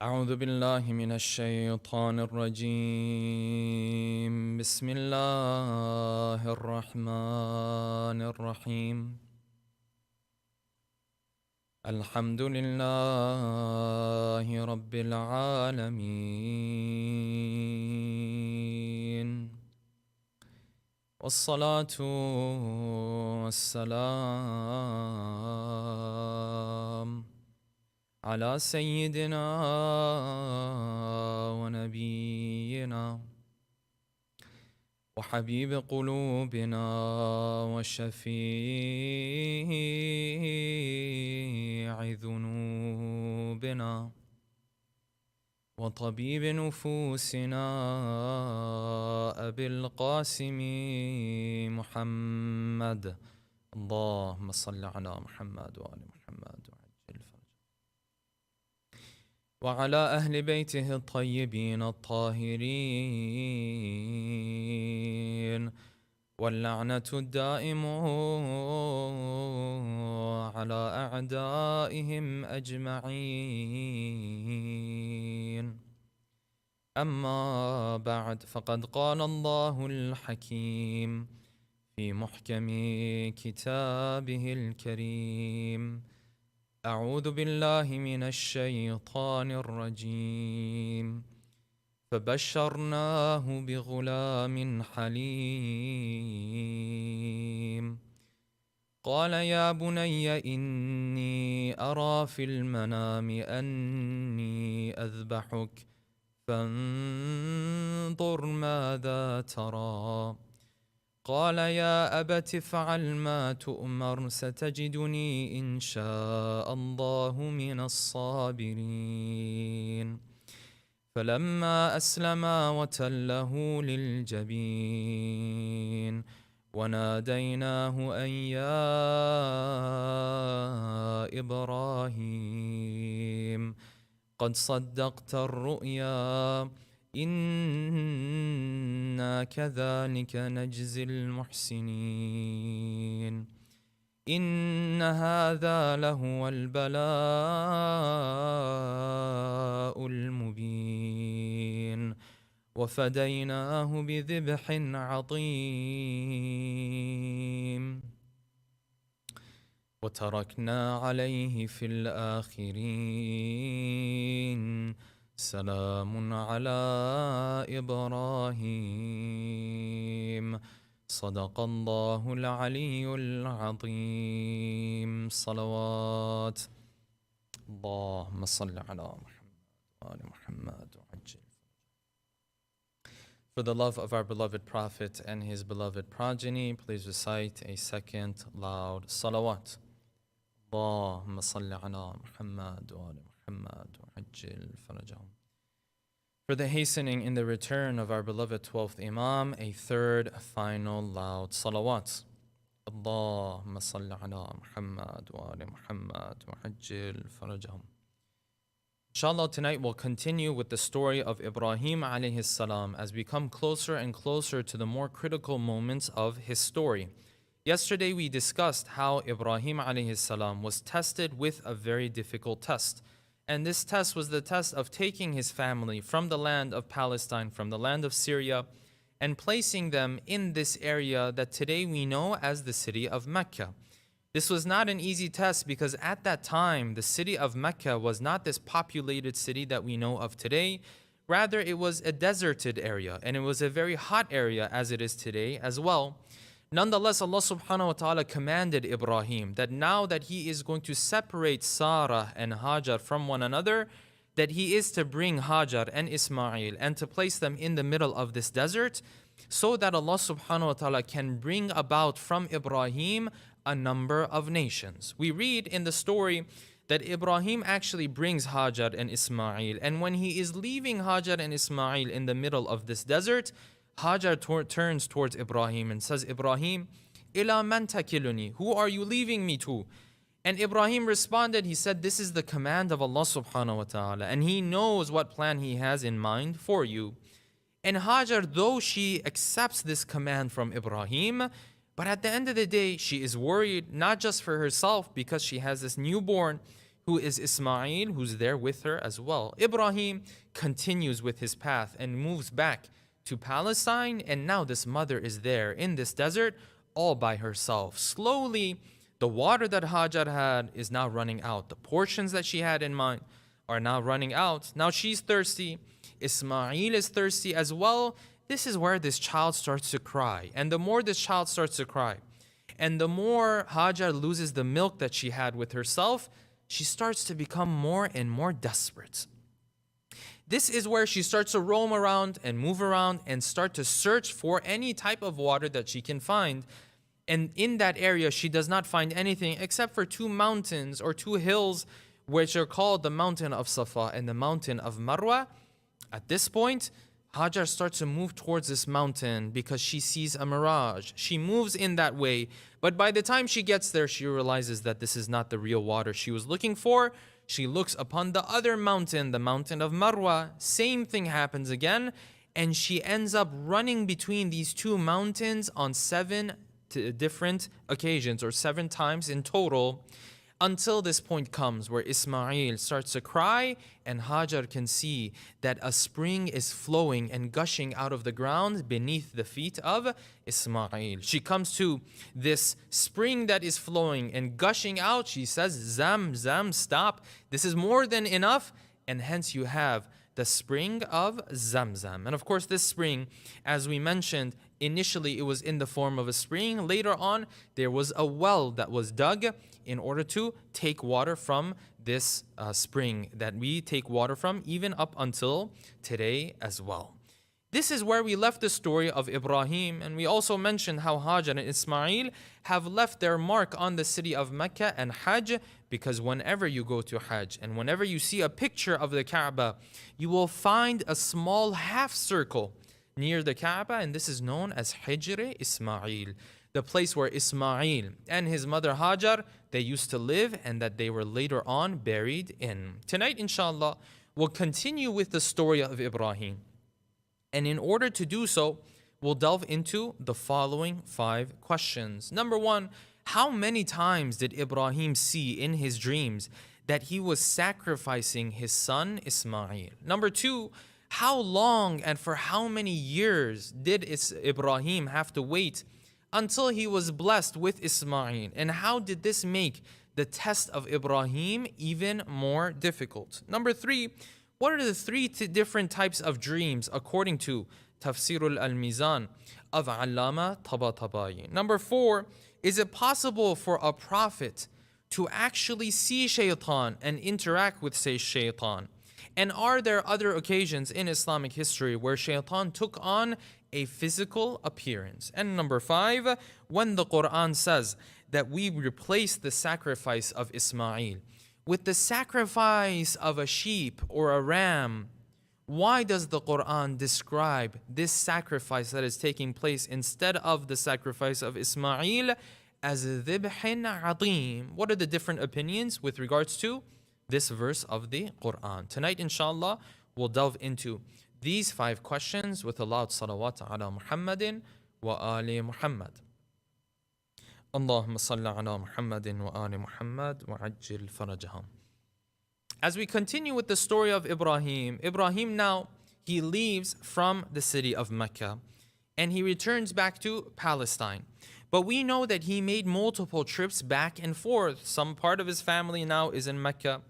أعوذ بالله من الشيطان الرجيم. بسم الله الرحمن الرحيم. الحمد لله رب العالمين، والصلاة والسلام على سيدنا ونبينا وحبيب قلوبنا وشفيع ذنوبنا وطبيب نفوسنا أبي القاسم محمد. اللهم صل على محمد وآل محمد وعلى أهل بيته الطيبين الطاهرين، واللعنة الدائم على أعدائهم أجمعين. أما بعد، فقد قال الله الحكيم في محكم كتابه الكريم: أعوذ بالله من الشيطان الرجيم. فبشرناه بغلام حليم قال يا بني إني أرى في المنام أني أذبحك فانظر ماذا ترى. قال يا أبت افعل ما تؤمر ستجدني إن شاء الله من الصابرين. فلما أسلما وتله للجبين وناديناه أن يا إبراهيم قد صدقت الرؤيا إنا كذلك نجزي المحسنين. إن هذا لهو البلاء المبين وفديناه بذبح عظيم وتركنا عليه في الآخرين. سلام على إبراهيم. صدق الله العلي العظيم. صلوات اللهم صل على محمد وآل محمد وعجل. For the love of our beloved Prophet and his beloved progeny, please recite a second loud salawat. اللهم صل على محمد وآل محمد وعجل فرجهم. For the hastening in the return of our beloved 12th Imam, a third final loud salawat. اللهم صل على محمد وآل محمد وعجل فرجهم. Inshallah, tonight we'll continue with the story of Ibrahim alayhi salam as we come closer and closer to the more critical moments of his story. Yesterday we discussed how Ibrahim alayhi salam was tested with a very difficult test. And this test was the test of taking his family from the land of Palestine, from the land of Syria, and placing them in this area that today we know as the city of Mecca. This was not an easy test because at that time, the city of Mecca was not this populated city that we know of today. Rather, it was a deserted area, and it was a very hot area as it is today as well. Nonetheless, Allah subhanahu wa ta'ala commanded Ibrahim that now that he is going to separate Sarah and Hajar from one another, that he is to bring Hajar and Ismail and to place them in the middle of this desert so that Allah subhanahu wa ta'ala can bring about from Ibrahim a number of nations. We read in the story that Ibrahim actually brings Hajar and Ismail, and when he is leaving Hajar and Ismail in the middle of this desert, Hajar turns towards Ibrahim and says, Ibrahim, ila man takiluni, who are you leaving me to? And Ibrahim responded, he said, this is the command of Allah subhanahu wa ta'ala, and he knows what plan he has in mind for you. And Hajar, though she accepts this command from Ibrahim, but at the end of the day, she is worried not just for herself because she has this newborn. who is Ismail, who's there with her as well. Ibrahim continues with his path and moves back to Palestine, and now this mother is there in this desert all by herself. Slowly, the water that Hajar had is now running out. The portions that she had in mind are now running out. Now she's thirsty. Ismail is thirsty as well. This is where this child starts to cry. And the more this child starts to cry, and the more Hajar loses the milk that she had with herself, she starts to become more and more desperate. This is where she starts to roam around and move around and start to search for any type of water that she can find. And in that area, she does not find anything except for two mountains or two hills, which are called the mountain of Safa and the mountain of Marwa. At this point, Hajar starts to move towards this mountain because she sees a mirage. She moves in that way, but by the time she gets there, she realizes that this is not the real water she was looking for. She looks upon the other mountain, the mountain of Marwa. Same thing happens again, and she ends up running between these two mountains on 7 different occasions, or 7 times in total, until this point comes where Ismail starts to cry and Hajar can see that a spring is flowing and gushing out of the ground beneath the feet of Ismail. She comes to this spring that is flowing and gushing out. She says, Zam, Zam, stop. This is more than enough. And hence you have the spring of Zamzam. And of course, this spring, as we mentioned, initially it was in the form of a spring. Later on, there was a well that was dug in order to take water from this spring that we take water from even up until today as well. This is where we left the story of Ibrahim, and we also mentioned how Hajar and Ismail have left their mark on the city of Mecca and Hajj, because whenever you go to Hajj and whenever you see a picture of the Kaaba, you will find a small half circle near the Kaaba, and this is known as Hijr Ismail, the place where Ismail and his mother Hajar, they used to live and that they were later on buried in. Tonight, inshallah, we'll continue with the story of Ibrahim. And in order to do so, we'll delve into the following 5 questions. Number 1, how many times did Ibrahim see in his dreams that he was sacrificing his son Ismail? Number 2, how long and for how many years did Ibrahim have to wait until he was blessed with Ismail? And how did this make the test of Ibrahim even more difficult? Number 3, what are the 3 different types of dreams according to Tafsirul al-Mizan of Allama Tabatabai? Number 4, is it possible for a prophet to actually see shaitan and interact with, say, shaitan? And are there other occasions in Islamic history where shaitan took on a physical appearance? And number 5, when the Quran says that we replace the sacrifice of Ismail with the sacrifice of a sheep or a ram, why does the Quran describe this sacrifice that is taking place instead of the sacrifice of Ismail as dhibhin adim? What are the different opinions with regards to this verse of the Quran? Tonight, inshallah, we'll delve into these 5 questions with a loud salawat ala Muhammadin wa ali Muhammad. Allahumma salli ala Muhammadin wa ali Muhammad wa ajil farajahum. As we continue with the story of Ibrahim, Ibrahim now, he leaves from the city of Mecca and he returns back to Palestine. But we know that he made multiple trips back and forth. Some part of his family now is in Mecca.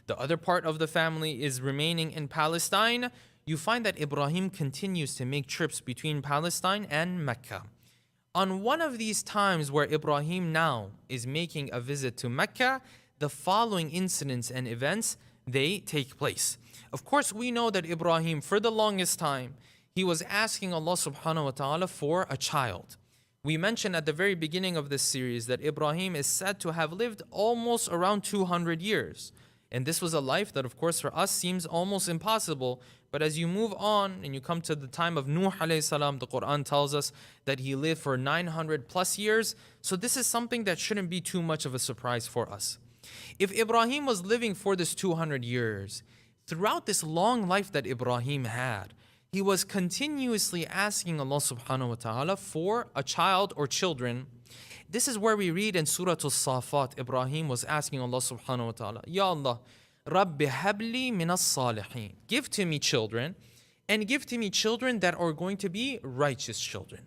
The other part of the family is remaining in Palestine. You find that Ibrahim continues to make trips between Palestine and Mecca. On one of these times where Ibrahim now is making a visit to Mecca, the following incidents and events, they take place. Of course, we know that Ibrahim, for the longest time, he was asking Allah subhanahu wa ta'ala for a child. We mentioned at the very beginning of this series that Ibrahim is said to have lived almost around 200 years. And this was a life that, of course, for us seems almost impossible. But as you move on and you come to the time of Nuh alayhi salam, the Quran tells us that he lived for 900 plus years. So this is something that shouldn't be too much of a surprise for us. If Ibrahim was living for this 200 years, throughout this long life that Ibrahim had, he was continuously asking Allah subhanahu wa ta'ala for a child or children. This is where we read in Surah Al-Safat, Ibrahim was asking Allah subhanahu wa ta'ala, Ya Allah, Rabbi habli minas salihin. Give to me children, and give to me children that are going to be righteous children.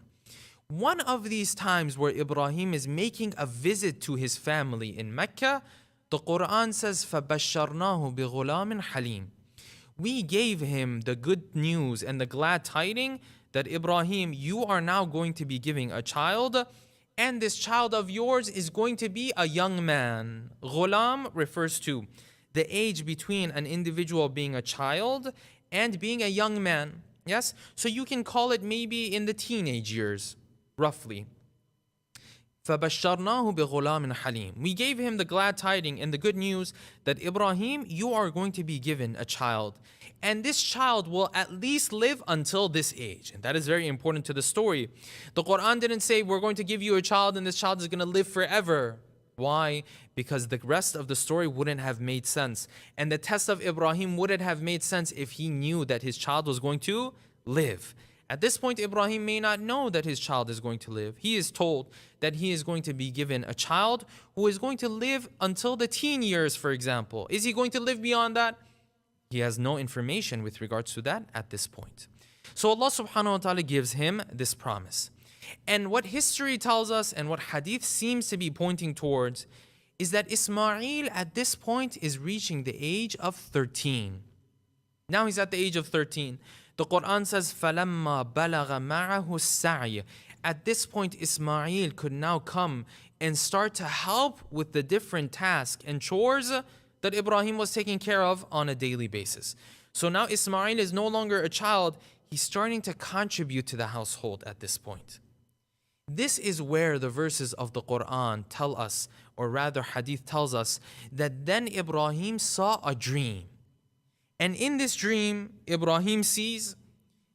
One of these times where Ibrahim is making a visit to his family in Mecca, the Quran says, فَبَشَّرْنَاهُ بِغُلَامٍ حَلِيمٍ. We gave him the good news and the glad tiding that Ibrahim, you are now going to be giving a child, and this child of yours is going to be a young man. Ghulam refers to the age between an individual being a child and being a young man. Yes? So you can call it maybe in the teenage years, roughly. فَبَشَّرْنَاهُ بِغُلَامٍ حَلِيمٍ. We gave him the glad tiding and the good news that Ibrahim, you are going to be given a child. And this child will at least live until this age. And that is very important to the story. The Quran didn't say we're going to give you a child and this child is going to live forever. Why? Because the rest of the story wouldn't have made sense. And the test of Ibrahim wouldn't have made sense if he knew that his child was going to live. At this point, Ibrahim may not know that his child is going to live. He is told that he is going to be given a child who is going to live until the teen years, for example. Is he going to live beyond that? He has no information with regards to that at this point. So Allah subhanahu wa ta'ala gives him this promise. And what history tells us and what hadith seems to be pointing towards is that Ismail at this point is reaching the age of 13. Now he's at the age of 13. The Quran says, فَلَمَّا بَلَغَ مَعَهُ السَّعْيِ. At this point, Ismail could now come and start to help with the different tasks and chores that Ibrahim was taking care of on a daily basis. So now Ismail is no longer a child. He's starting to contribute to the household at this point. This is where the verses of the Quran tell us, or rather hadith tells us, that then Ibrahim saw a dream. And in this dream, Ibrahim sees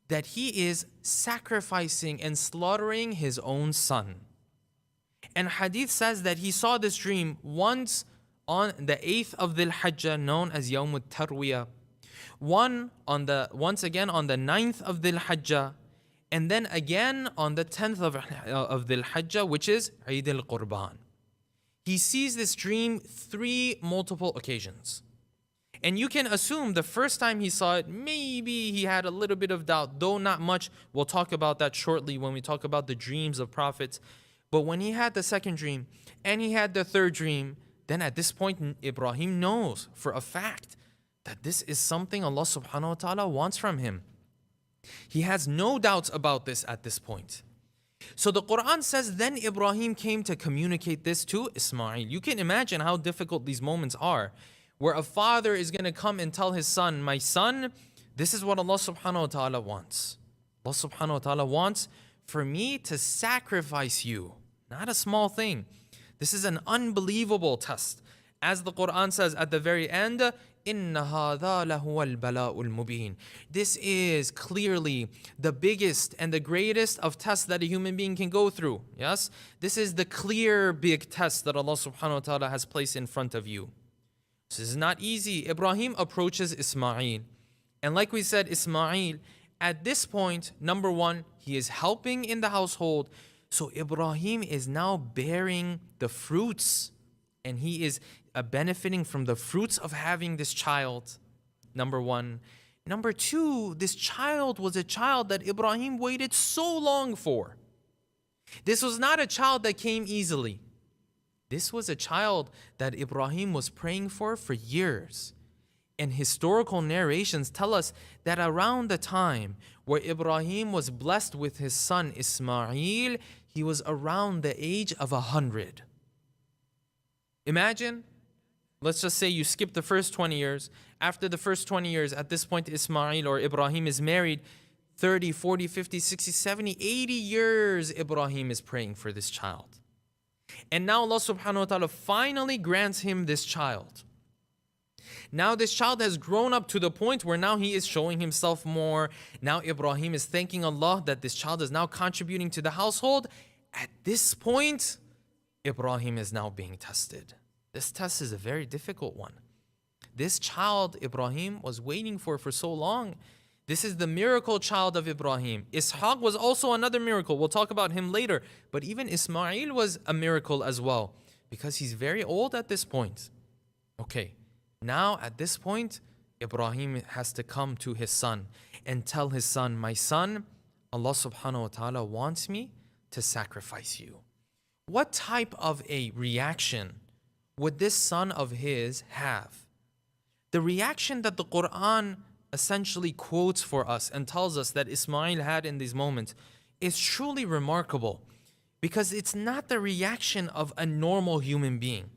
that he is sacrificing and slaughtering his own son. And hadith says that he saw this dream once on the 8th of Dhul Hijjah, known as Yawm al-Tarwiyah, once again on the 9th of Dhul Hijjah, and then again on the 10th of Dhul Hijjah, which is Eid al-Qurban. He sees this dream 3 multiple occasions. And you can assume the first time he saw it, maybe he had a little bit of doubt, though not much. We'll talk about that shortly when we talk about the dreams of prophets. But when he had the second dream and he had the third dream, then at this point, Ibrahim knows for a fact that this is something Allah subhanahu wa ta'ala wants from him. He has no doubts about this at this point. So the Quran says, then Ibrahim came to communicate this to Ismail. You can imagine how difficult these moments are, where a father is going to come and tell his son, my son, this is what Allah subhanahu wa ta'ala wants. Allah subhanahu wa ta'ala wants for me to sacrifice you. Not a small thing. This is an unbelievable test. As the Quran says at the very end, إِنَّ هَذَا لَهُوَ الْبَلَاءُ الْمُبِينُ. This is clearly the biggest and the greatest of tests that a human being can go through. Yes? This is the clear big test that Allah subhanahu wa ta'ala has placed in front of you. This is not easy. Ibrahim approaches Ismail. And like we said, Ismail, at this point, number one, he is helping in the household. So Ibrahim is now bearing the fruits, and he is benefiting from the fruits of having this child. Number one. Number two, this child was a child that Ibrahim waited so long for. This was not a child that came easily. This was a child that Ibrahim was praying for years. And historical narrations tell us that around the time where Ibrahim was blessed with his son Ismail, he was around the age of 100. Imagine, let's just say you skip the first 20 years. After the first 20 years, at this point Ismail or Ibrahim is married. 30, 40, 50, 60, 70, 80 years Ibrahim is praying for this child. And now Allah subhanahu wa ta'ala finally grants him this child. Now this child has grown up to the point where now he is showing himself more. Now Ibrahim is thanking Allah that this child is now contributing to the household. At this point, Ibrahim is now being tested. This test is a very difficult one. This child Ibrahim was waiting for so long. This is the miracle child of Ibrahim. Ishaq was also another miracle. We'll talk about him later. But even Ismail was a miracle as well, because he's very old at this point. Okay, now at this point, Ibrahim has to come to his son and tell his son, my son, Allah subhanahu wa ta'ala wants me to sacrifice you. What type of a reaction would this son of his have? The reaction that the Quran essentially quotes for us and tells us that Ismail had in these moments is truly remarkable, because it's not the reaction of a normal human being.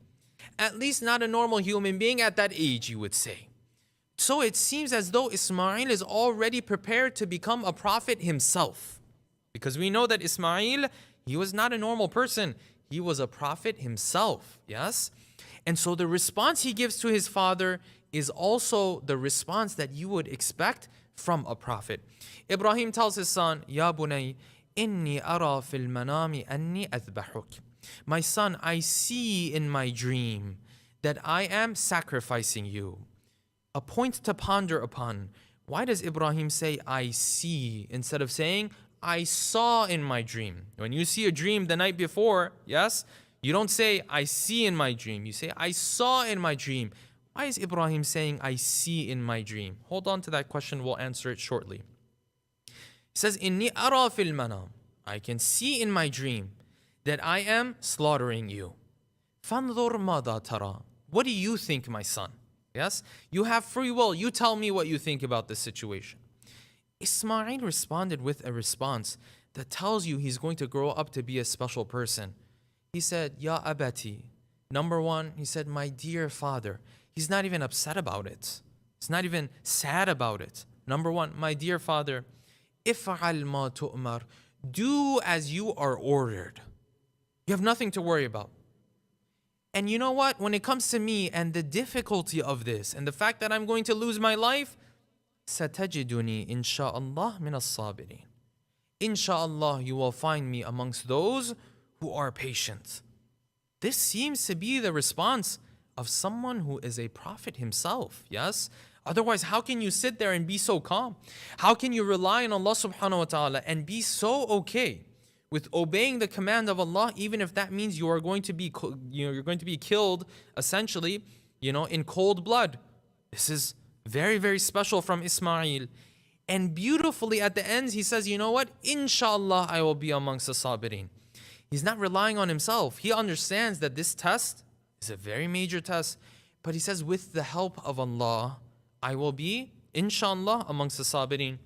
At least not a normal human being at that age, you would say. So it seems as though Ismail is already prepared to become a prophet himself. Because we know that Ismail, he was not a normal person. He was a prophet himself, yes? And so the response he gives to his father is also the response that you would expect from a prophet. Ibrahim tells his son, Ya bunay, inni ara fil manami anni athbahuk. My son, I see in my dream that I am sacrificing you. A point to ponder upon. Why does Ibrahim say, I see, instead of saying, I saw in my dream? When you see a dream the night before, yes, you don't say, I see in my dream. You say, I saw in my dream. Why is Ibrahim saying, I see in my dream? Hold on to that question. We'll answer it shortly. He says, Inni ara fil manam. I can see in my dream that I am slaughtering you. Fanzur mada tara. What do you think, my son? Yes? You have free will. You tell me what you think about this situation. Ismail responded with a response that tells you he's going to grow up to be a special person. He said, Ya abati. Number one, he said, my dear father. He's not even upset about it. He's not even sad about it. Number one, my dear father, if'al ma tu'mar. Do as you are ordered. You have nothing to worry about. And you know what? When it comes to me and the difficulty of this and the fact that I'm going to lose my life, satajiduni insha'Allah min as-sabirin. Insha'Allah, you will find me amongst those who are patient. This seems to be the response of someone who is a prophet himself, yes? Otherwise, how can you sit there and be so calm? How can you rely on Allah subhanahu wa ta'ala and be so okay with obeying the command of Allah, even if that means you are going to be, you're going to be killed, essentially, in cold blood? This is very, very special from Ismail. And beautifully at the end, he says, you know what? Inshallah, I will be amongst the sabirin. He's not relying on himself. He understands that this test is a very major test. But he says, with the help of Allah, I will be, inshallah, amongst the sabirin.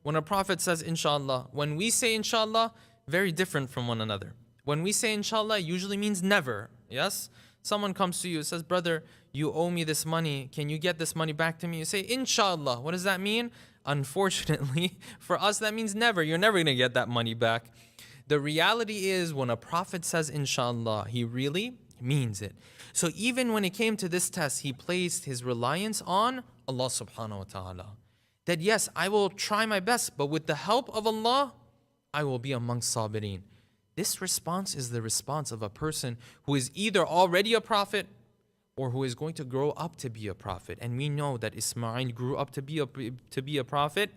When a prophet says inshallah, when we say inshallah, very different from one another. When we say inshallah, it usually means never. Yes? Someone comes to you and says, brother, you owe me this money. Can you get this money back to me? You say, inshallah. What does that mean? Unfortunately, for us, that means never. You're never going to get that money back. The reality is, when a prophet says inshallah, he really means it. So even when it came to this test, he placed his reliance on Allah subhanahu wa ta'ala. That yes, I will try my best, but with the help of Allah, I will be amongst sabirin. This response is the response of a person who is either already a prophet or who is going to grow up to be a prophet. And we know that Ismail grew up to be a prophet.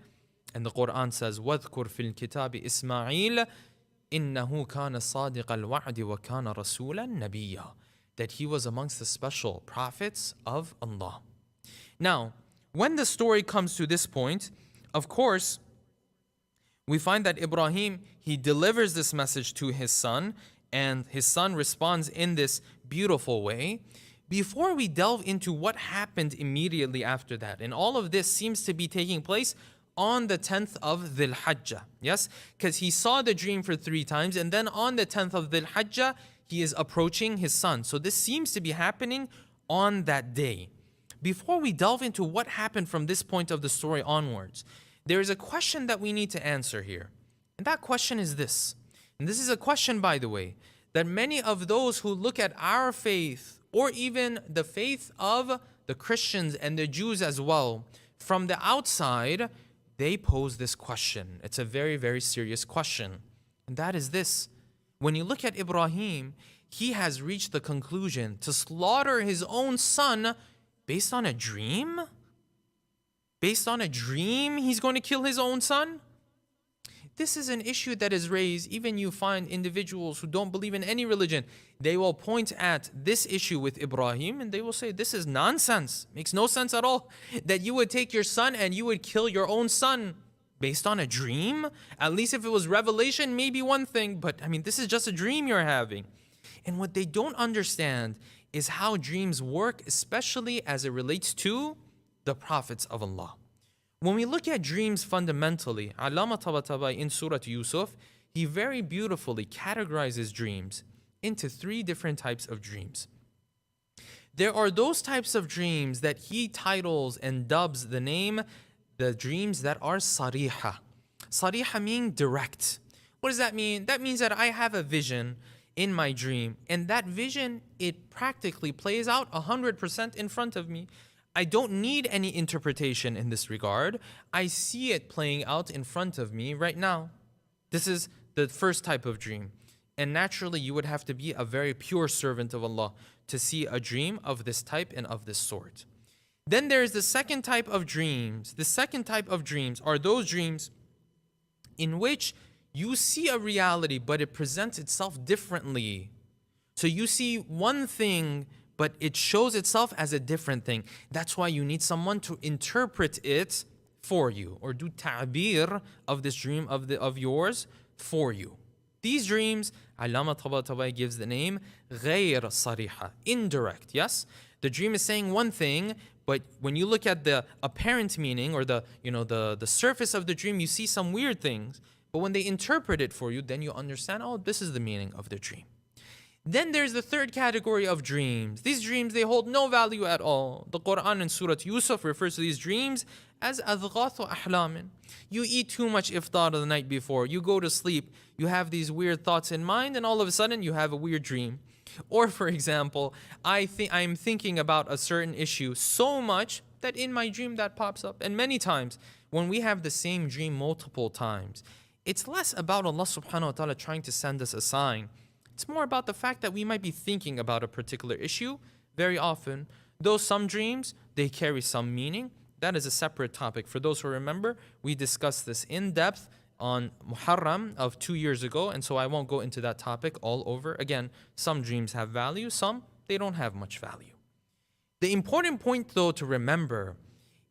And the Quran says, وَاذْكُرْ فِي الْكِتَابِ إِسْمَاعِيلَ إِنَّهُ كَانَ صَادِقَ الْوَعْدِ وَكَانَ رَسُولًا نَبِيًّا. That he was amongst the special prophets of Allah. Now, when the story comes to this point, of course, we find that Ibrahim, he delivers this message to his son, and his son responds in this beautiful way. Before we delve into what happened immediately after that, and all of this seems to be taking place on the 10th of Dhul Hajjah, yes? Because he saw the dream for 3 times, and then on the 10th of Dhul Hajjah, he is approaching his son. So this seems to be happening on that day. Before we delve into what happened from this point of the story onwards, there is a question that we need to answer here. And that question is this. And this is a question, by the way, that many of those who look at our faith, or even the faith of the Christians and the Jews as well, from the outside, they pose this question. It's a very, very serious question. And that is this. When you look at Ibrahim, he has reached the conclusion to slaughter his own son based on a dream? Based on a dream, he's going to kill his own son? This is an issue that is raised. Even you find individuals who don't believe in any religion, they will point at this issue with Ibrahim and they will say, this is nonsense. Makes no sense at all. That you would take your son and you would kill your own son based on a dream? At least if it was revelation, maybe one thing. But I mean, this is just a dream you're having. And what they don't understand is how dreams work, especially as it relates to the prophets of Allah. When we look at dreams fundamentally, Allama Tabatabai in Surah Yusuf, he very beautifully categorizes dreams into three different types of dreams. There are those types of dreams that he titles and dubs the name, the dreams that are sariha. Sariha meaning direct. What does that mean? That means that I have a vision in my dream, and that vision, it practically plays out 100% in front of me. I don't need any interpretation in this regard. I see it playing out in front of me right now. This is the first type of dream. And naturally, you would have to be a very pure servant of Allah to see a dream of this type and of this sort. Then there is the second type of dreams. The second type of dreams are those dreams in which you see a reality, but it presents itself differently. So you see one thing, but it shows itself as a different thing. That's why you need someone to interpret it for you, or do ta'bir of this dream of yours for you. These dreams, Allama Tabatabai gives the name غير صريحة, indirect. Yes, the dream is saying one thing, but when you look at the apparent meaning or the surface of the dream, you see some weird things. But when they interpret it for you, then you understand, oh, this is the meaning of the dream. Then there's the third category of dreams. These dreams, they hold no value at all. The Quran in Surah Yusuf refers to these dreams as adghathu ahlamin. You eat too much iftar the night before. You go to sleep. You have these weird thoughts in mind, and all of a sudden you have a weird dream. Or for example, I'm thinking about a certain issue so much that in my dream that pops up. And many times when we have the same dream multiple times, it's less about Allah subhanahu wa ta'ala trying to send us a sign. It's more about the fact that we might be thinking about a particular issue very often. Though some dreams, they carry some meaning. That is a separate topic. For those who remember, we discussed this in depth on Muharram of 2 years ago, and so I won't go into that topic all over. Again, some dreams have value, some they don't have much value. The important point though to remember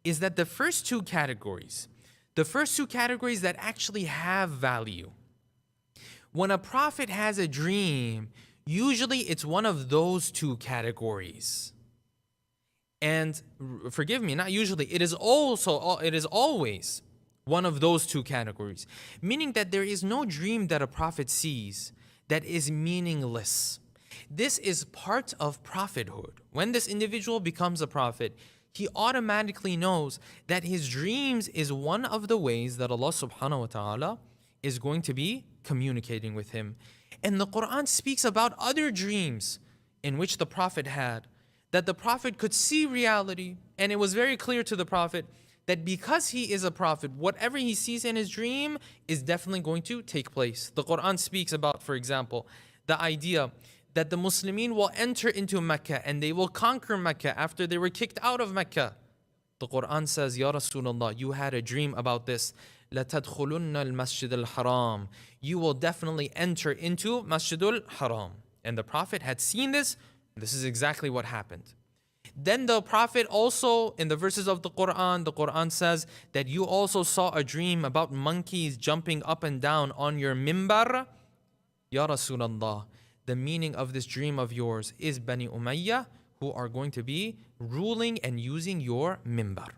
is that the first two categories that actually have value, when a prophet has a dream, usually it's one of those two categories. And forgive me, not usually, it is always one of those two categories. Meaning that there is no dream that a prophet sees that is meaningless. This is part of prophethood. When this individual becomes a prophet, he automatically knows that his dreams is one of the ways that Allah subhanahu wa ta'ala is going to be communicating with him. And the Quran speaks about other dreams in which the Prophet had, that the Prophet could see reality, and it was very clear to the Prophet that because he is a Prophet, whatever he sees in his dream is definitely going to take place. The Quran speaks about, for example, the idea that the Muslimin will enter into Mecca and they will conquer Mecca after they were kicked out of Mecca. The Quran says, Ya Rasulullah, you had a dream about this. لَتَدْخُلُنَّ الْمَسْجِدَ الْحَرَامِ. You will definitely enter into Masjidul Haram. And the Prophet had seen this. This is exactly what happened. Then the Prophet also, in the verses of the Quran says that you also saw a dream about monkeys jumping up and down on your mimbar. Ya Rasulullah, the meaning of this dream of yours is Bani Umayyah, who are going to be ruling and using your mimbar.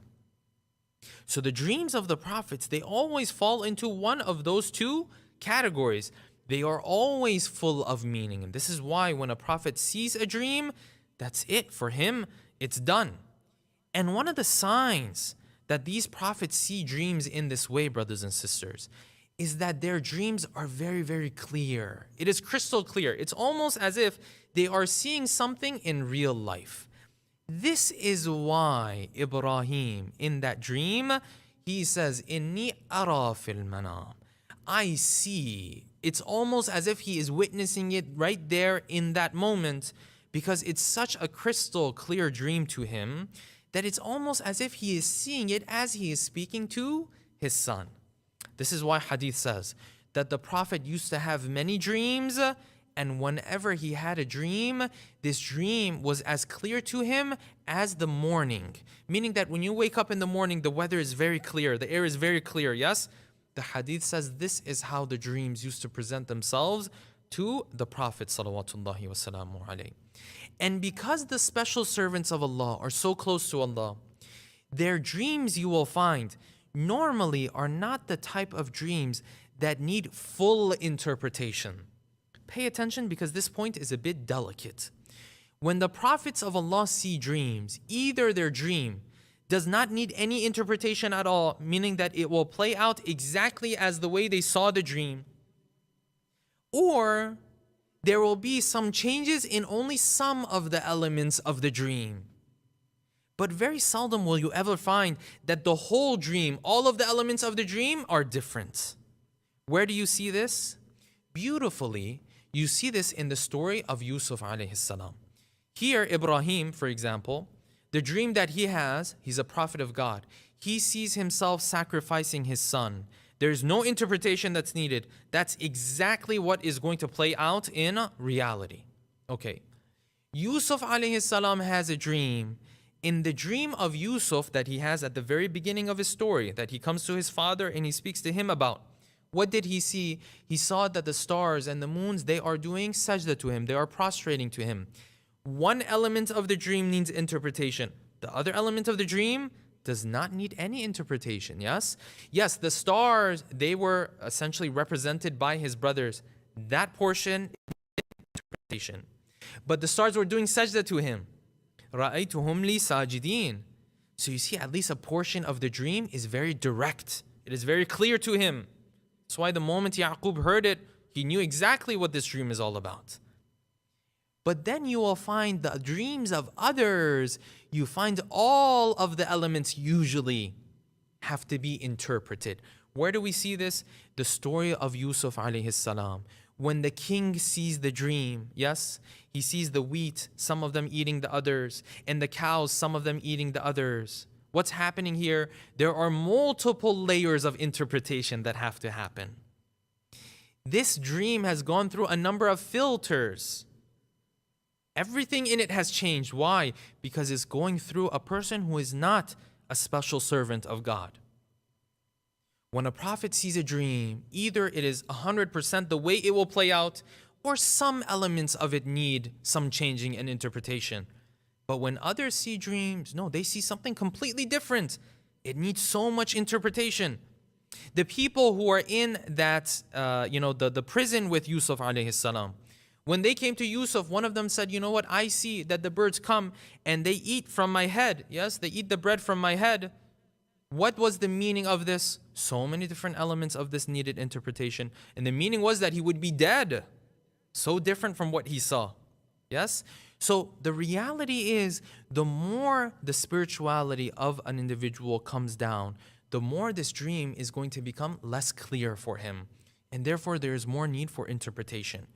So the dreams of the prophets, they always fall into one of those two categories. They are always full of meaning. And this is why when a prophet sees a dream, that's it for him. It's done. And one of the signs that these prophets see dreams in this way, brothers and sisters, is that their dreams are very, very clear. It is crystal clear. It's almost as if they are seeing something in real life. This is why Ibrahim, in that dream, he says, Inni ara fil manam. I see. It's almost as if he is witnessing it right there in that moment, because it's such a crystal clear dream to him that it's almost as if he is seeing it as he is speaking to his son. This is why hadith says that the Prophet used to have many dreams, and whenever he had a dream, this dream was as clear to him as the morning. Meaning that when you wake up in the morning, the weather is very clear, the air is very clear, yes? The hadith says this is how the dreams used to present themselves to the Prophet salawatullahi wasalamu alayhi. And because the special servants of Allah are so close to Allah, their dreams, you will find, normally are not the type of dreams that need full interpretation. Pay attention, because this point is a bit delicate. When the prophets of Allah see dreams, either their dream does not need any interpretation at all, meaning that it will play out exactly as the way they saw the dream, or there will be some changes in only some of the elements of the dream. But very seldom will you ever find that the whole dream, all of the elements of the dream are different. Where do you see this? Beautifully, you see this in the story of Yusuf alayhi salam. Here, Ibrahim, for example, the dream that he has, he's a prophet of God. He sees himself sacrificing his son. There's no interpretation that's needed. That's exactly what is going to play out in reality. Okay. Yusuf alayhi salam has a dream. In the dream of Yusuf that he has at the very beginning of his story, that he comes to his father and he speaks to him about, what did he see? He saw that the stars and the moons, they are doing sajda to him. They are prostrating to him. One element of the dream needs interpretation. The other element of the dream does not need any interpretation, yes? Yes, the stars, they were essentially represented by his brothers. That portion is interpretation. But the stars were doing sajda to him. رَأَيْتُهُمْ لِي سَاجِدِينَ. So you see, at least a portion of the dream is very direct. It is very clear to him. That's why the moment Yaqub heard it, he knew exactly what this dream is all about. But then you will find the dreams of others, you find all of the elements usually have to be interpreted. Where do we see this? The story of Yusuf alayhi salam. When the king sees the dream, yes, he sees the wheat, some of them eating the others, and the cows, some of them eating the others. What's happening here? There are multiple layers of interpretation that have to happen. This dream has gone through a number of filters. Everything in it has changed. Why? Because it's going through a person who is not a special servant of God. When a prophet sees a dream, either it is 100% the way it will play out, or some elements of it need some changing and interpretation. But when others see dreams, no, they see something completely different. It needs so much interpretation. The people who are in that, the prison with Yusuf alayhi salam, when they came to Yusuf, one of them said, you know what, I see that the birds come and they eat from my head. Yes, they eat the bread from my head. What was the meaning of this? So many different elements of this needed interpretation. And the meaning was that he would be dead. So different from what he saw. Yes? So the reality is, the more the spirituality of an individual comes down, the more this dream is going to become less clear for him. And therefore there is more need for interpretation.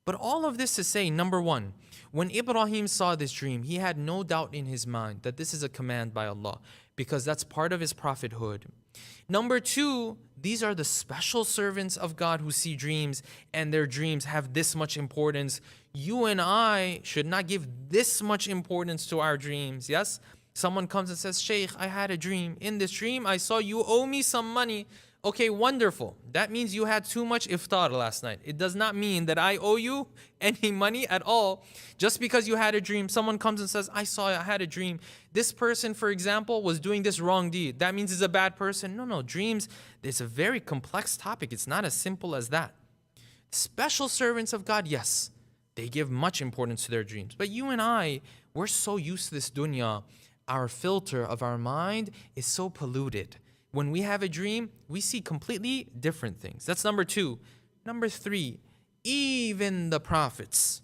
But all of this to say, number one, when Ibrahim saw this dream, he had no doubt in his mind that this is a command by Allah, because that's part of his prophethood. Number two, these are the special servants of God who see dreams, and their dreams have this much importance. You and I should not give this much importance to our dreams, yes? Someone comes and says, Shaykh, I had a dream. In this dream, I saw you owe me some money. Okay, wonderful. That means you had too much iftar last night. It does not mean that I owe you any money at all. Just because you had a dream, someone comes and says, I had a dream. This person, for example, was doing this wrong deed. That means he's a bad person. No, dreams, it's a very complex topic. It's not as simple as that. Special servants of God, yes, they give much importance to their dreams. But you and I, we're so used to this dunya. Our filter of our mind is so polluted. When we have a dream, we see completely different things. That's number two. Number three, even the prophets,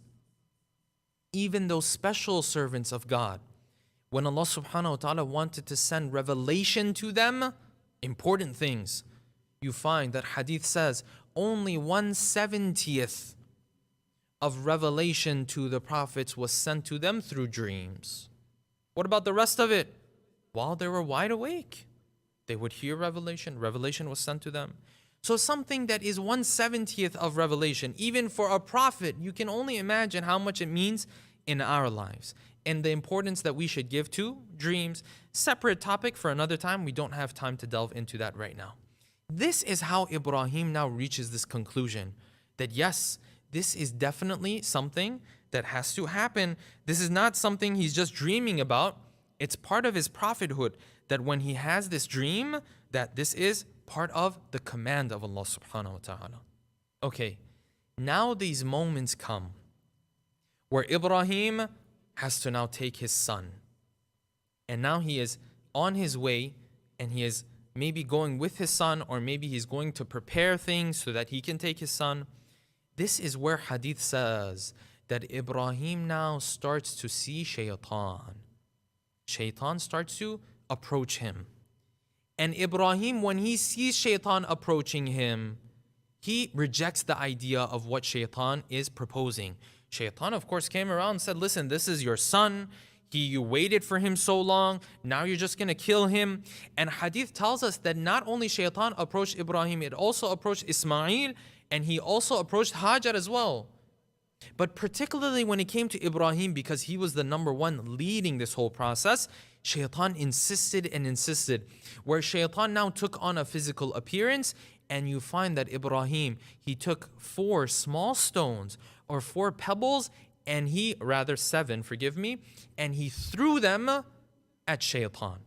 even those special servants of God, when Allah subhanahu wa ta'ala wanted to send revelation to them, important things, you find that hadith says only 1/70th of revelation to the prophets was sent to them through dreams. What about the rest of it? while they were wide awake. They would hear revelation. Revelation was sent to them. So something that is 1/70th of revelation, even for a prophet, you can only imagine how much it means in our lives and the importance that we should give to dreams. Separate topic for another time. We don't have time to delve into that right now. This is how Ibrahim now reaches this conclusion that yes, this is definitely something that has to happen. This is not something he's just dreaming about. It's part of his prophethood that when he has this dream, that this is part of the command of Allah subhanahu wa ta'ala. Okay, now these moments come where Ibrahim has to now take his son. And now he is on his way and he is maybe going with his son, or maybe he's going to prepare things so that he can take his son. This is where hadith says that Ibrahim now starts to see shaitan. Shaitan starts to approach him. And Ibrahim, when he sees shaitan approaching him, he rejects the idea of what shaitan is proposing. Shaitan, of course, came around and said, listen, this is your son. You waited for him so long. Now you're just going to kill him. And hadith tells us that not only shaitan approached Ibrahim, it also approached Ismail, and he also approached Hajar as well. But particularly when it came to Ibrahim, because he was the number one leading this whole process, shaitan insisted and insisted. Where shaitan now took on a physical appearance, and you find that Ibrahim, he took 4 small stones or 4 pebbles, and he, rather 7, forgive me, and he threw them at shaitan.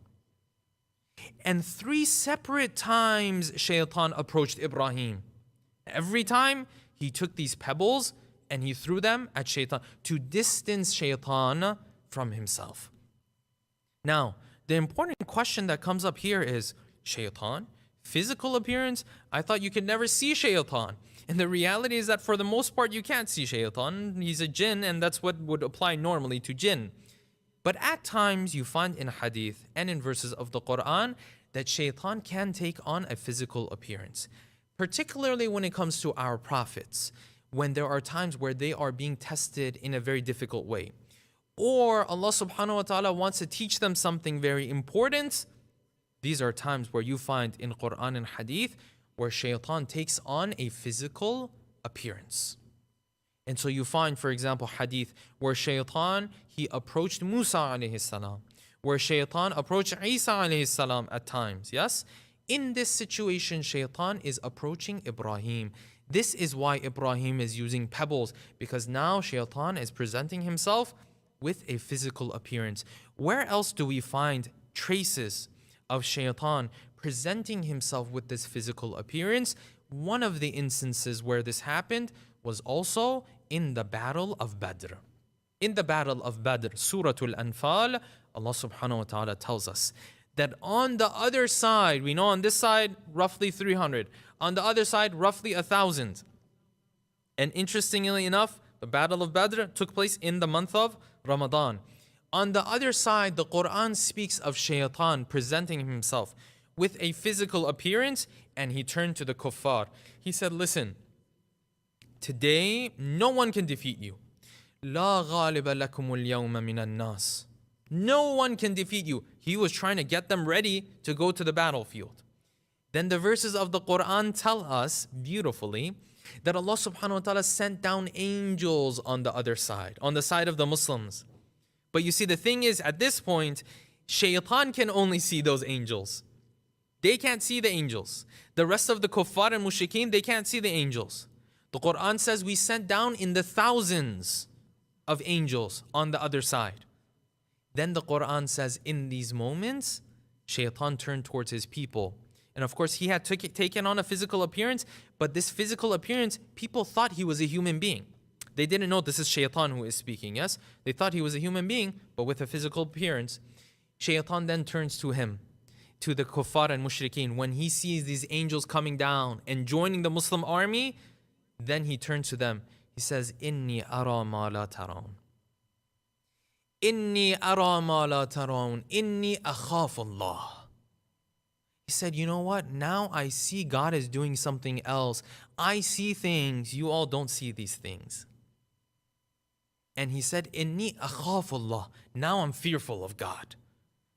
And 3 separate times shaitan approached Ibrahim. Every time he took these pebbles and he threw them at shaitan to distance shaitan from himself. Now, the important question that comes up here is, shaitan, physical appearance? I thought you could never see shaitan. And the reality is that for the most part, you can't see shaitan. He's a jinn, and that's what would apply normally to jinn. But at times, you find in hadith and in verses of the Quran that shaitan can take on a physical appearance. Particularly when it comes to our prophets, when there are times where they are being tested in a very difficult way. Or Allah subhanahu wa ta'ala wants to teach them something very important. These are times where you find in Quran and hadith where shaitan takes on a physical appearance. And so you find, for example, hadith where shaitan, he approached Musa alayhi salam, where shaitan approached Isa alayhi salam at times, yes? In this situation, shaitan is approaching Ibrahim. This is why Ibrahim is using pebbles, because now shaitan is presenting himself with a physical appearance. Where else do we find traces of shaitan presenting himself with this physical appearance? One of the instances where this happened was also in the battle of Badr. In the battle of Badr, Surah Al-Anfal, Allah subhanahu wa ta'ala tells us that on the other side, we know on this side, roughly 300. On the other side, roughly 1,000. And interestingly enough, the battle of Badr took place in the month of Ramadan. On the other side, the Quran speaks of shaitan presenting himself with a physical appearance, and he turned to the kuffar. He said, listen, today no one can defeat you. لا غالب لكم اليوم من الناس. No one can defeat you. He was trying to get them ready to go to the battlefield. Then the verses of the Quran tell us beautifully that Allah subhanahu wa ta'ala sent down angels on the other side, on the side of the Muslims. But you see, the thing is, at this point, shaitan can only see those angels. They can't see the angels. The rest of the kuffar and mushrikeen, they can't see the angels. The Quran says we sent down in the thousands of angels on the other side. Then the Quran says in these moments, shaitan turned towards his people. And of course, he had taken on a physical appearance, but this physical appearance, people thought he was a human being. They didn't know this is shaitan who is speaking, yes? They thought he was a human being, but with a physical appearance. Shaitan then turns to him, to the kuffar and mushrikeen. When he sees these angels coming down and joining the Muslim army, then he turns to them. He says, Inni ara ma la taroon. Inni ara ma la taroon. Inni akhaf Allah. He said, you know what? Now I see God is doing something else. I see things. You all don't see these things. And he said, Inni akhaf Allah. Now I'm fearful of God.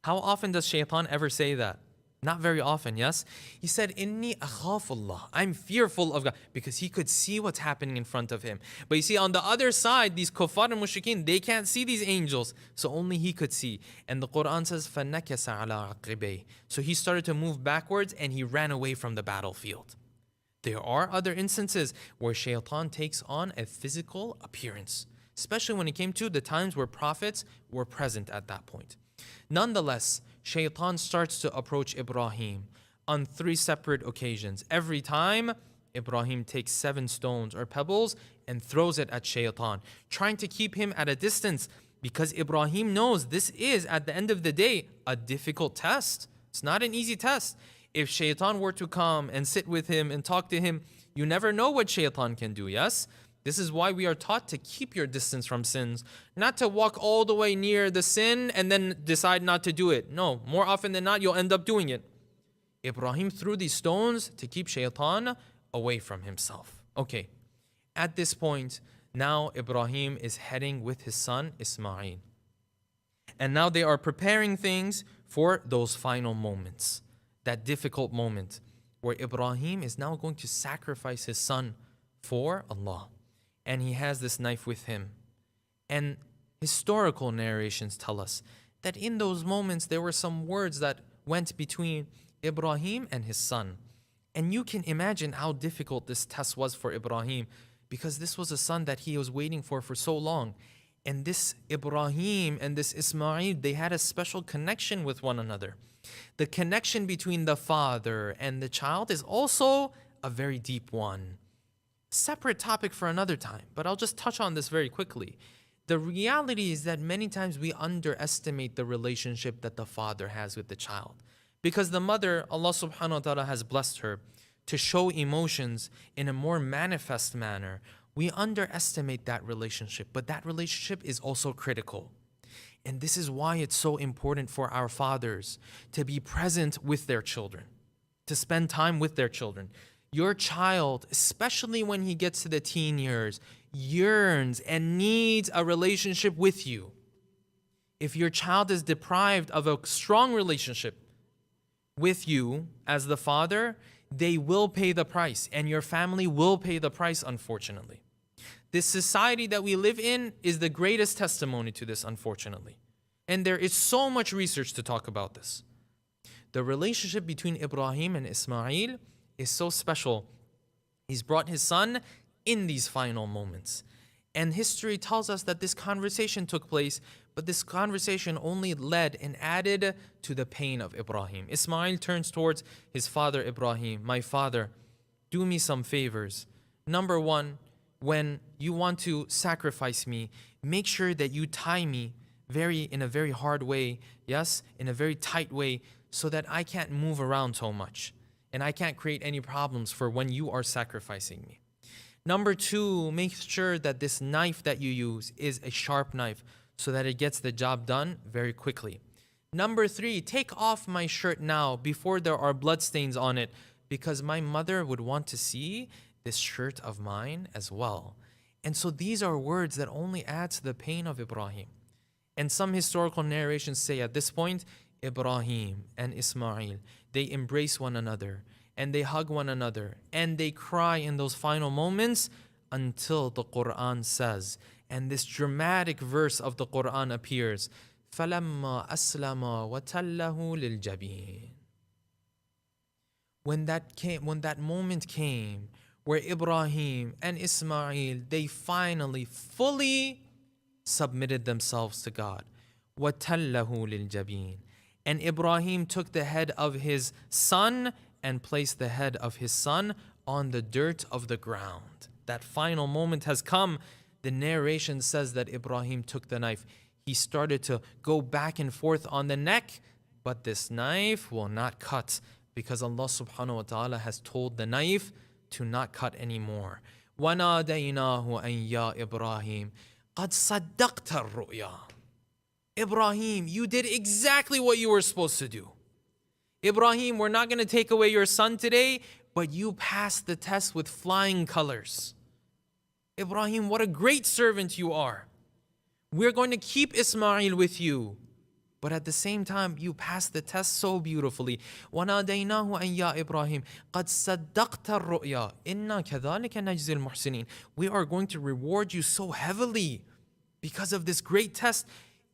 How often does shaitan ever say that? Not very often, yes? He said, Inni akhafullah. I'm fearful of God. Because he could see what's happening in front of him. But you see, on the other side, these kuffar and mushrikeen, they can't see these angels. So only he could see. And the Quran says, فَنَكَسَ عَلَىٰ عَقِبَيْهِ. So he started to move backwards and he ran away from the battlefield. There are other instances where shaitan takes on a physical appearance. Especially when it came to the times where prophets were present at that point. Nonetheless, shaitan starts to approach Ibrahim on 3 separate occasions. Every time, Ibrahim takes 7 stones or pebbles and throws it at shaitan, trying to keep him at a distance because Ibrahim knows this is, at the end of the day, a difficult test. It's not an easy test. If shaitan were to come and sit with him and talk to him, you never know what shaitan can do, yes? This is why we are taught to keep your distance from sins, not to walk all the way near the sin and then decide not to do it. No, more often than not, you'll end up doing it. Ibrahim threw these stones to keep shaitan away from himself. Okay, at this point, now Ibrahim is heading with his son Ismail. And now they are preparing things for those final moments, that difficult moment where Ibrahim is now going to sacrifice his son for Allah. And he has this knife with him. And historical narrations tell us that in those moments there were some words that went between Ibrahim and his son. And you can imagine how difficult this test was for Ibrahim, because this was a son that he was waiting for so long. And this Ibrahim and this Ismail, they had a special connection with one another. The connection between the father and the child is also a very deep one. Separate topic for another time, but I'll just touch on this very quickly. The reality is that many times we underestimate the relationship that the father has with the child. Because the mother, Allah subhanahu wa ta'ala has blessed her to show emotions in a more manifest manner. We underestimate that relationship, but that relationship is also critical. And this is why it's so important for our fathers to be present with their children, to spend time with their children. Your child, especially when he gets to the teen years, yearns and needs a relationship with you. If your child is deprived of a strong relationship with you as the father, they will pay the price, and your family will pay the price, unfortunately. This society that we live in is the greatest testimony to this, unfortunately. And there is so much research to talk about this. The relationship between Ibrahim and Ismail is so special. He's brought his son in these final moments. And history tells us that this conversation took place, but this conversation only led and added to the pain of Ibrahim. Ismail turns towards his father Ibrahim. My father, do me some favors. Number one, when you want to sacrifice me, make sure that you tie me in a very hard way, yes, in a very tight way, so that I can't move around so much. And I can't create any problems for when you are sacrificing me. Number two, make sure that this knife that you use is a sharp knife so that it gets the job done very quickly. Number three, take off my shirt now before there are bloodstains on it, because my mother would want to see this shirt of mine as well. And so these are words that only add to the pain of Ibrahim. And some historical narrations say at this point, Ibrahim and Ismail, they embrace one another and they hug one another and they cry in those final moments until the Quran says, and this dramatic verse of the Quran appears, فَلَمَّا أَسْلَمَا وَتَلَّهُ لِلْجَبِينِ. When that moment came where Ibrahim and Ismail, they finally fully submitted themselves to God. وَتَلَّهُ لِلْجَبِينِ. And Ibrahim took the head of his son and placed the head of his son on the dirt of the ground. That final moment has come. The narration says that Ibrahim took the knife. He started to go back and forth on the neck, but this knife will not cut, because Allah subhanahu wa ta'ala has told the knife to not cut anymore. وَنَادَيْنَاهُ أَنْ يَا إِبْرَاهِيمُ قَدْ صَدَّقْتَ الرُّؤْيَا. Ibrahim, you did exactly what you were supposed to do. Ibrahim, we're not going to take away your son today, but you passed the test with flying colors. Ibrahim, what a great servant you are. We're going to keep Ismail with you, But at the same time, you passed the test so beautifully. وَنَادَيْنَاهُ أَنْ يَا إِبْرَاهِيمُ قَدْ صَدَّقْتَ الرُّؤْيَا إِنَّا كَذَلِكَ نَجْزِي الْمُحْسِنِينَ. We are going to reward you so heavily because of this great test.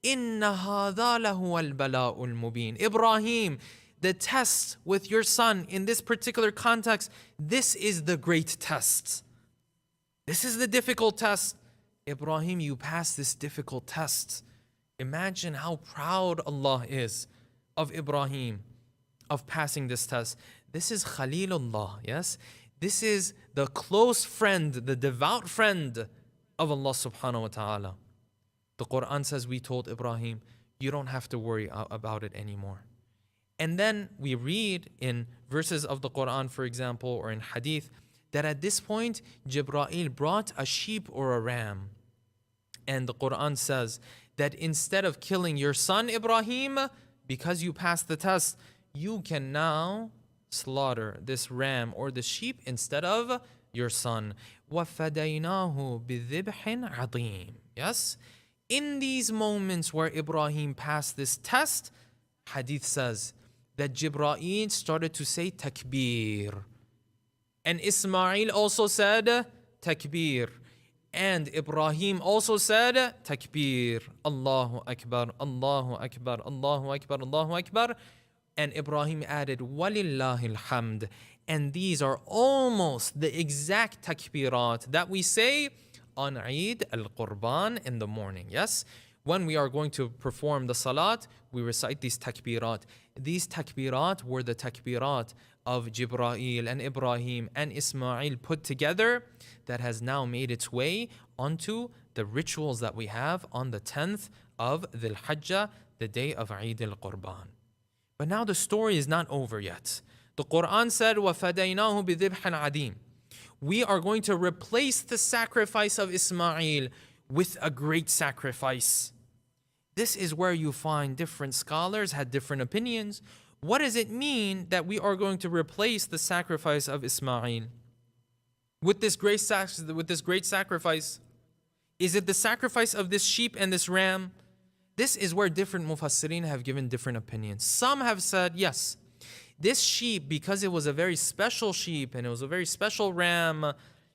إِنَّ هَذَا لَهُوَ الْبَلَاءُ الْمُبِينَ. Ibrahim, the test with your son in this particular context, this is the great test. This is the difficult test. Ibrahim, you passed this difficult test. Imagine how proud Allah is of Ibrahim, of passing this test. This is Khalilullah, yes? This is the close friend, the devout friend of Allah subhanahu wa ta'ala. The Quran says, we told Ibrahim, you don't have to worry about it anymore. And then we read in verses of the Quran, for example, or in hadith, that at this point, Jibreel brought a sheep or a ram. And the Quran says that instead of killing your son Ibrahim, because you passed the test, you can now slaughter this ram or the sheep instead of your son. وَفَدَيْنَاهُ بِذِبْحٍ عَظِيمٍ. Yes? In these moments where Ibrahim passed this test, hadith says that Jibreel started to say takbir. And Ismail also said takbir. And Ibrahim also said takbir. Allahu Akbar, Allahu Akbar, Allahu Akbar, Allahu Akbar. And Ibrahim added walillahi alhamd. And these are almost the exact takbirat that we say on Eid al-Qurban in the morning. Yes? When we are going to perform the salat, we recite these takbirat. These takbirat were the takbirat of Jibreel and Ibrahim and Ismail put together that has now made its way onto the rituals that we have on the 10th of Dhul Hajjah, the day of Eid al-Qurban. But now the story is not over yet. The Quran said, وَفَدَيْنَاهُ بِذِبْحٍ عَدِيمٍ. We are going to replace the sacrifice of Ismail with a great sacrifice. This is where you find different scholars had different opinions. What does it mean that we are going to replace the sacrifice of Ismail with this great sacrifice? Is it the sacrifice of this sheep and this ram? This is where different mufassirin have given different opinions. Some have said, yes, this sheep, because it was a very special sheep and it was a very special ram,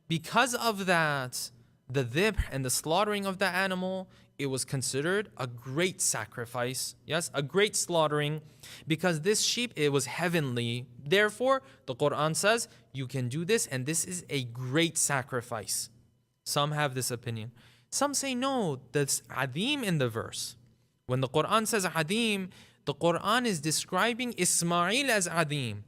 because of that, the dhibh and the slaughtering of the animal, it was considered a great sacrifice. Yes, a great slaughtering, because this sheep, it was heavenly. Therefore, the Quran says, you can do this and this is a great sacrifice. Some have this opinion. Some say no, that's adim in the verse. When the Quran says adim, the Quran is describing Ismail as adim.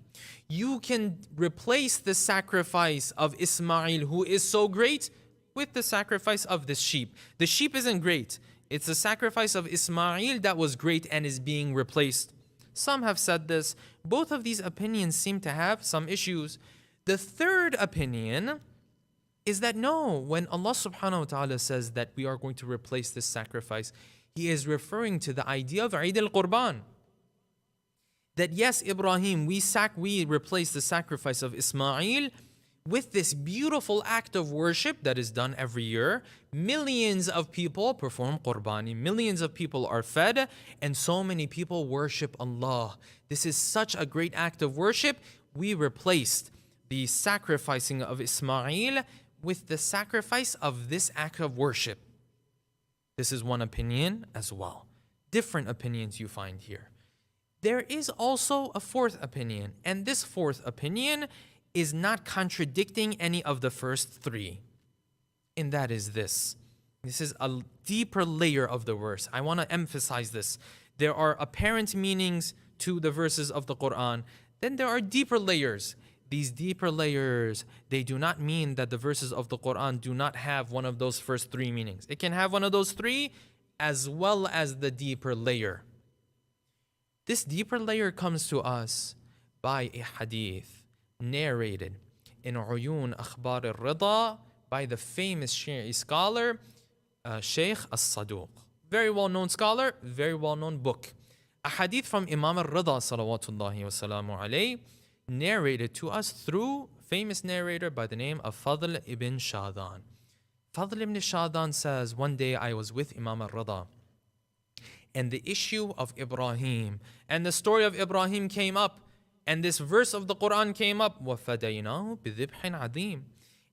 You can replace the sacrifice of Ismail, who is so great, with the sacrifice of this sheep. The sheep isn't great. It's the sacrifice of Ismail that was great and is being replaced. Some have said this. Both of these opinions seem to have some issues. The third opinion is that no, when Allah subhanahu wa ta'ala says that we are going to replace this sacrifice, He is referring to the idea of Eid al-Qurban. That yes, Ibrahim, we replace the sacrifice of Ismail with this beautiful act of worship that is done every year. Millions of people perform qurbani, millions of people are fed, and so many people worship Allah. This is such a great act of worship. We replaced the sacrificing of Ismail with the sacrifice of this act of worship. This is one opinion as well. Different opinions you find here. There is also a fourth opinion, and this fourth opinion is not contradicting any of the first three. And that is this. This is a deeper layer of the verse. I want to emphasize this. There are apparent meanings to the verses of the Quran. Then there are deeper layers. These deeper layers, they do not mean that the verses of the Quran do not have one of those first three meanings. It can have one of those three as well as the deeper layer. This deeper layer comes to us by a hadith narrated in Uyun Akhbar al-Rida by the famous Shi'i scholar Shaykh as-Saduq. Very well-known scholar, very well-known book. A hadith from Imam al-Rida salawatullahi wa salamu alayhi, narrated to us through famous narrator by the name of Fadl ibn Shadan. Fadl ibn Shadan says, one day I was with Imam al-Rida, and the issue of Ibrahim. And the story of Ibrahim came up, and this verse of the Quran came up, وَفَدَيْنَاهُ بِذِبْحٍ عَظِيمٍ.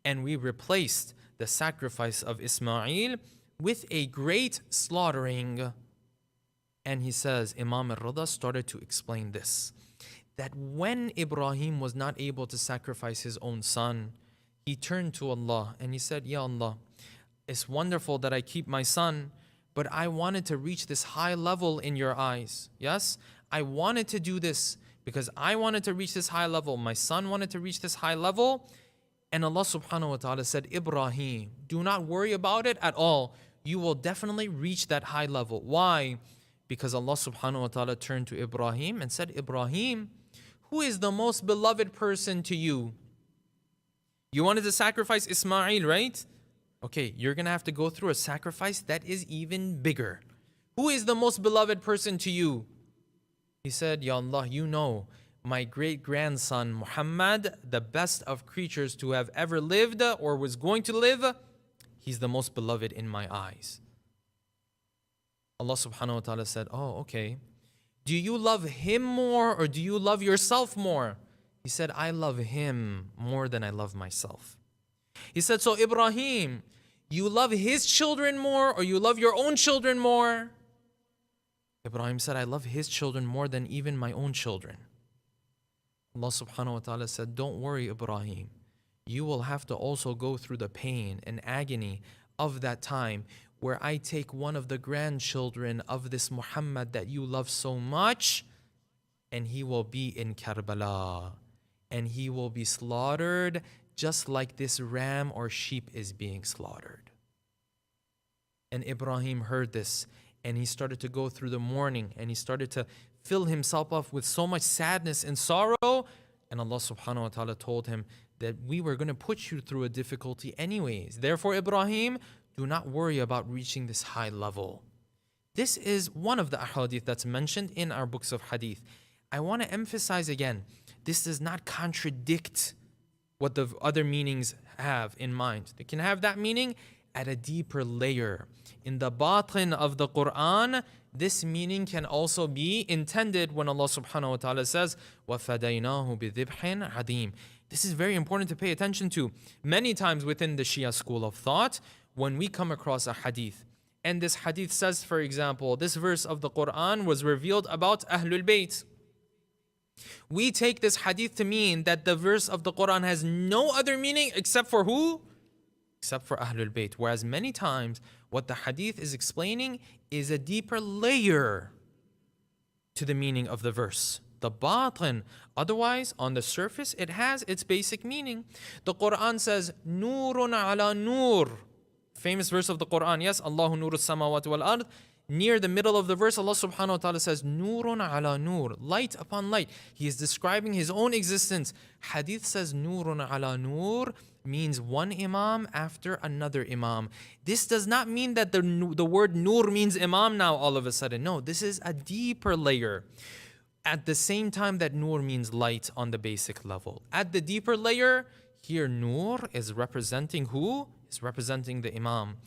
And we replaced the sacrifice of Ismail with a great slaughtering. And he says, Imam al-Rida started to explain this, that when Ibrahim was not able to sacrifice his own son, he turned to Allah and he said, Ya Allah, it's wonderful that I keep my son, but I wanted to reach this high level in your eyes. Yes, I wanted to do this because I wanted to reach this high level. My son wanted to reach this high level. And Allah subhanahu wa ta'ala said, Ibrahim, do not worry about it at all. You will definitely reach that high level. Why? Because Allah subhanahu wa ta'ala turned to Ibrahim and said, Ibrahim, who is the most beloved person to you? You wanted to sacrifice Ismail, right? Okay, you're going to have to go through a sacrifice that is even bigger. Who is the most beloved person to you? He said, Ya Allah, you know, my great-grandson Muhammad, the best of creatures to have ever lived or was going to live, he's the most beloved in my eyes. Allah subhanahu wa ta'ala said, oh, okay. Do you love him more or do you love yourself more? He said, I love him more than I love myself. He said, so Ibrahim, you love his children more or you love your own children more? Ibrahim said, I love his children more than even my own children. Allah subhanahu wa ta'ala said, don't worry, Ibrahim. You will have to also go through the pain and agony of that time where I take one of the grandchildren of this Muhammad that you love so much, and he will be in Karbala, and he will be slaughtered just like this ram or sheep is being slaughtered. And Ibrahim heard this, and he started to go through the mourning, and he started to fill himself up with so much sadness and sorrow. And Allah subhanahu wa ta'ala told him that we were going to put you through a difficulty anyways. Therefore, Ibrahim, do not worry about reaching this high level. This is one of the ahadith that's mentioned in our books of hadith. I want to emphasize again, this does not contradict what the other meanings have in mind. They can have that meaning at a deeper layer. In the batin of the Quran, this meaning can also be intended when Allah subhanahu wa ta'ala says, وَفَدَيْنَاهُ بِذِبْحٍ عَظِيمٍ. This is very important to pay attention to. Many times within the Shia school of thought, when we come across a hadith, and this hadith says, for example, this verse of the Quran was revealed about Ahlul Bayt. We take this hadith to mean that the verse of the Quran has no other meaning except for who? Except for Ahlul Bayt. Whereas many times, what the hadith is explaining is a deeper layer to the meaning of the verse. The batin. Otherwise, on the surface, it has its basic meaning. The Quran says, Nurun ala nur. Famous verse of the Quran, yes, Allahu nuru samawati wal ard. Near the middle of the verse, Allah subhanahu wa ta'ala says, Nurun ala nur, light upon light. He is describing his own existence. Hadith says, Nurun ala nur means one imam after another imam. This does not mean that the word nur means imam now all of a sudden. No, this is a deeper layer. At the same time that nur means light on the basic level. At the deeper layer, here nur is representing who? Is representing the imam.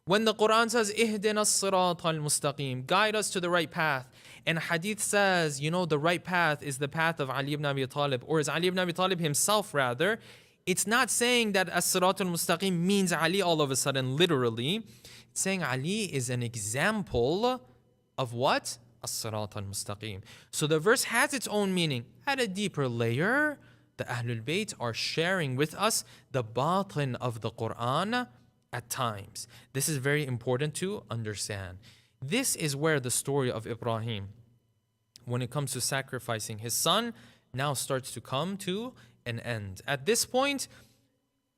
When the Quran says, Ihdina as-sirata al-mustaqim, guide us to the right path. And hadith says, you know, the right path is the path of Ali ibn Abi Talib, or is Ali ibn Abi Talib himself rather. It's not saying that as-sirata al-mustaqim means Ali all of a sudden, literally. It's saying Ali is an example of what? As-sirata al-mustaqim. So the verse has its own meaning. At a deeper layer, the Ahlul Bayt are sharing with us the batin of the Quran at times. This is very important to understand. This is where the story of Ibrahim, when it comes to sacrificing his son, now starts to come to an end. At this point,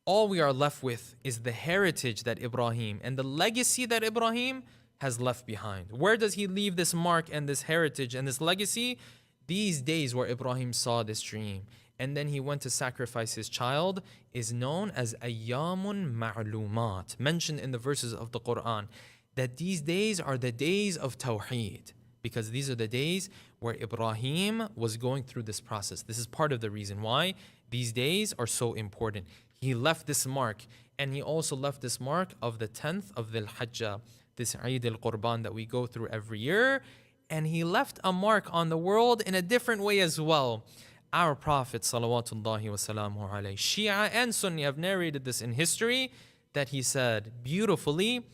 all we are left with is the heritage that Ibrahim and the legacy that Ibrahim has left behind. Where does he leave this mark and this heritage and this legacy? These days where Ibrahim saw this dream and then he went to sacrifice his child is known as ayyamun ma'lumat, mentioned in the verses of the Quran, that these days are the days of Tawheed, because these are the days where Ibrahim was going through this process. This is part of the reason why these days are so important. He left this mark, and he also left this mark of the 10th of Dhul Hijjah, this Eid al-Qurban that we go through every year. And he left a mark on the world in a different way as well. Our Prophet salawatullahi wasalamu alayhi, Shia and Sunni have narrated this in history, that he said beautifully,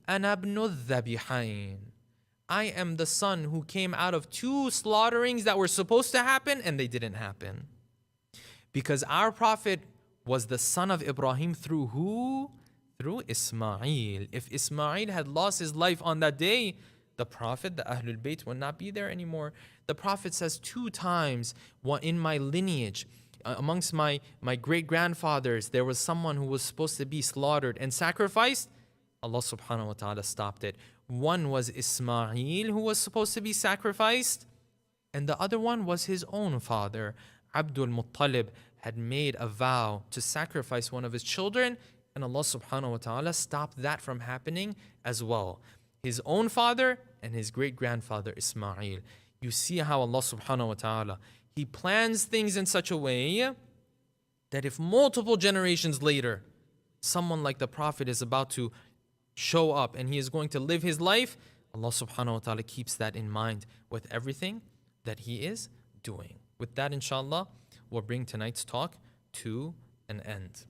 Ana ibnu dhabihain. I am the son who came out of two slaughterings that were supposed to happen and they didn't happen. Because our Prophet was the son of Ibrahim through who? Through Ismail. If Ismail had lost his life on that day, the Prophet, the Ahlul Bayt, would not be there anymore. The Prophet says 2 times, in my lineage, amongst my great-grandfathers, there was someone who was supposed to be slaughtered and sacrificed. Allah subhanahu wa ta'ala stopped it. One was Ismail, who was supposed to be sacrificed, and the other one was his own father. Abdul Muttalib had made a vow to sacrifice one of his children, and Allah subhanahu wa ta'ala stopped that from happening as well. His own father and his great-grandfather Ismail. You see how Allah subhanahu wa ta'ala, He plans things in such a way that if multiple generations later, someone like the Prophet is about to show up and he is going to live his life, Allah subhanahu wa ta'ala keeps that in mind with everything that he is doing. With that, inshallah, we'll bring tonight's talk to an end.